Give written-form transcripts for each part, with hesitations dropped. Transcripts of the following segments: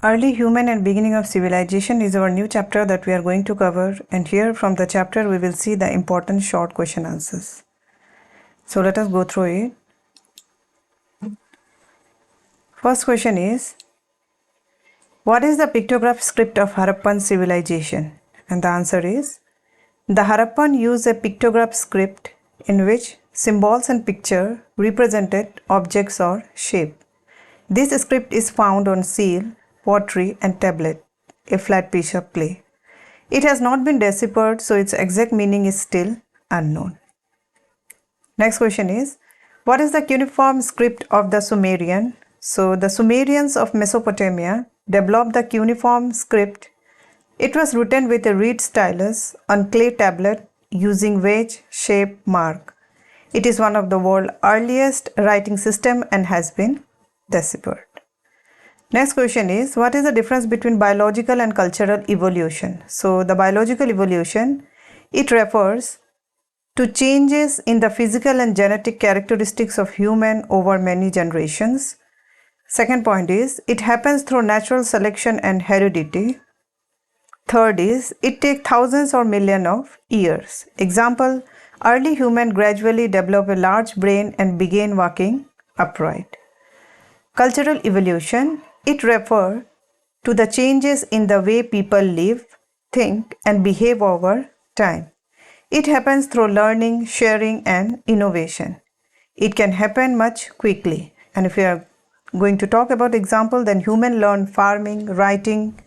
Early Human and Beginning of Civilization is our new chapter that we are going to cover, and here from the chapter we will see the important short question answers. So let us go through it. First question is, what is the pictograph script of Harappan civilization? And the answer is, the Harappan used a pictograph script in which symbols and picture represented objects or shape. This script is found on seal, pottery and tablet, a flat piece of clay. It has not been deciphered, so its exact meaning is still unknown. Next question is, what is the cuneiform script of the Sumerian? So the Sumerians of Mesopotamia developed the cuneiform script. It was written with a reed stylus on clay tablet using wedge shape mark. It is one of the world's earliest writing system and has been deciphered. Next question is, what is the difference between biological and cultural evolution? So the biological evolution, it refers to changes in the physical and genetic characteristics of human over many generations. Second point is, it happens through natural selection and heredity. Third is, it takes thousands or millions of years. Example, early human gradually developed a large brain and began walking upright. Cultural evolution, it refers to the changes in the way people live, think, and behave over time. It happens through learning, sharing, and innovation. It can happen much quickly. And if we are going to talk about example, then human learn farming, writing,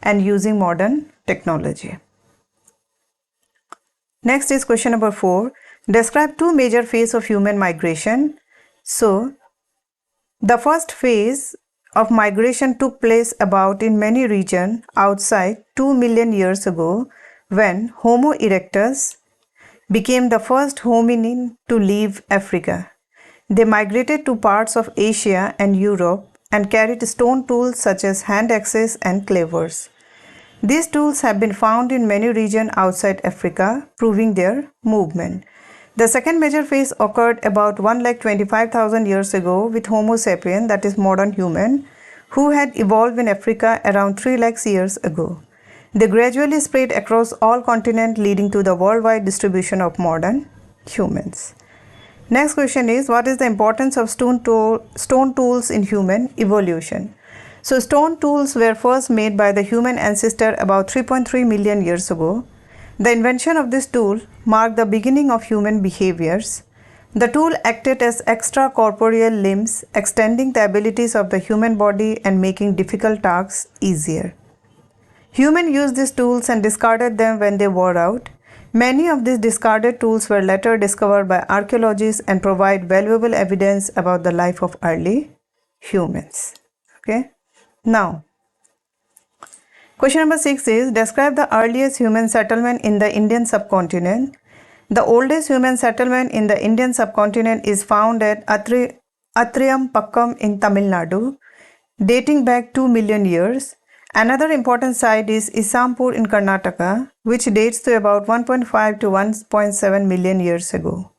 and using modern technology. Next is question number 4. Describe two major phases of human migration. So, the first phase of migration took place about in many regions outside 2 million years ago when Homo erectus became the first hominin to leave Africa. They migrated to parts of Asia and Europe and carried stone tools such as hand axes and clavers. These tools have been found in many regions outside Africa, proving their movement. The second major phase occurred about 1,25,000 years ago with Homo sapien, that is modern human, who had evolved in Africa around 3 lakhs years ago. They gradually spread across all continents, leading to the worldwide distribution of modern humans. Next question is, what is the importance of stone tools in human evolution? So stone tools were first made by the human ancestor about 3.3 million years ago. The invention of this tool marked the beginning of human behaviors. The tool acted as extracorporeal limbs, extending the abilities of the human body and making difficult tasks easier. Humans used these tools and discarded them when they wore out. Many of these discarded tools were later discovered by archaeologists and provide valuable evidence about the life of early humans. Okay. Now, question number 6 is, describe the earliest human settlement in the Indian subcontinent. The oldest human settlement in the Indian subcontinent is found at Athirampakkam in Tamil Nadu, dating back 2 million years. Another important site is Isampur in Karnataka, which dates to about 1.5 to 1.7 million years ago.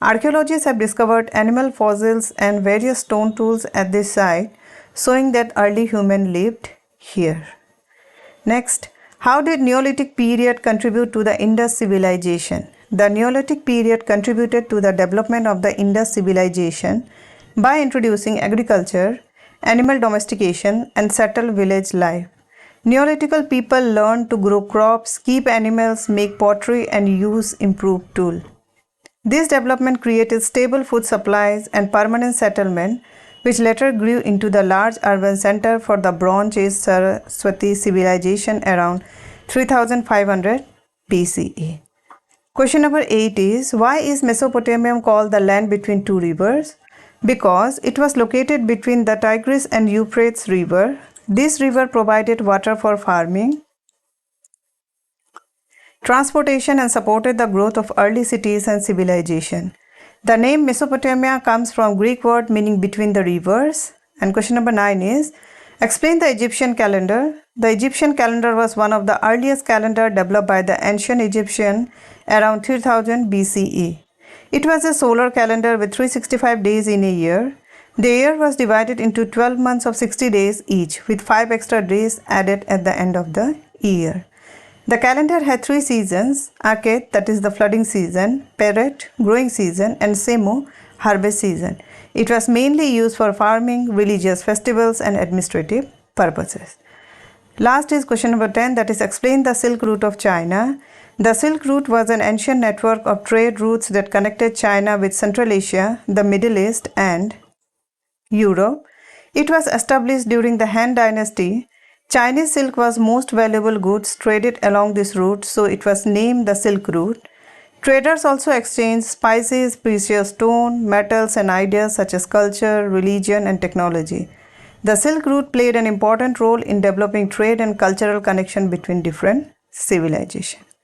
Archaeologists have discovered animal fossils and various stone tools at this site, showing that early humans lived here. Next, how did Neolithic period contribute to the Indus civilization? The Neolithic period contributed to the development of the Indus civilization by introducing agriculture, animal domestication, and settled village life. Neolithic people learned to grow crops, keep animals, make pottery, and use improved tools. This development created stable food supplies and permanent settlement, which later grew into the large urban center for the Bronze Age Saraswati civilization around 3500 BCE. Question number 8 is, why is Mesopotamia called the land between two rivers? Because it was located between the Tigris and Euphrates river. This river provided water for farming, transportation, and supported the growth of early cities and civilization. The name Mesopotamia comes from Greek word meaning between the rivers. And question number 9 is, explain the Egyptian calendar. The Egyptian calendar was one of the earliest calendars developed by the ancient Egyptians around 3000 BCE. It was a solar calendar with 365 days in a year. The year was divided into 12 months of 60 days each, with 5 extra days added at the end of the year. The calendar had 3 seasons: Aket, that is the flooding season, Peret, growing season, and Semu, harvest season. It was mainly used for farming, religious festivals, and administrative purposes. Last is question number 10, that is explain the Silk Route of China. The Silk Route was an ancient network of trade routes that connected China with Central Asia, the Middle East, and Europe. It was established during the Han Dynasty. Chinese silk was most valuable goods traded along this route, so it was named the Silk Route. Traders also exchanged spices, precious stone, metals, and ideas such as culture, religion, and technology. The Silk Route played an important role in developing trade and cultural connection between different civilizations.